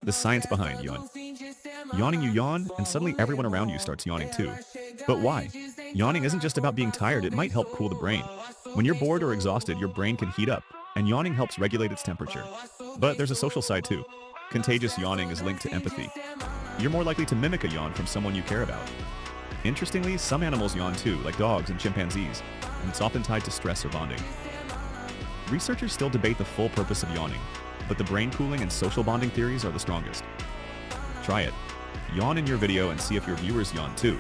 The science behind yawn. Yawning, you yawn, and suddenly everyone around you starts yawning too. But why? Yawning isn't just about being tired, it might help cool the brain. When you're bored or exhausted, your brain can heat up, and yawning helps regulate its temperature. But there's a social side too. Contagious yawning is linked to empathy. You're more likely to mimic a yawn from someone you care about. Interestingly, some animals yawn too, like dogs and chimpanzees, and it's often tied to stress or bonding. Researchers still debate the full purpose of yawning, but the brain cooling and social bonding theories are the strongest. Try it. Yawn in your video and see if your viewers yawn too.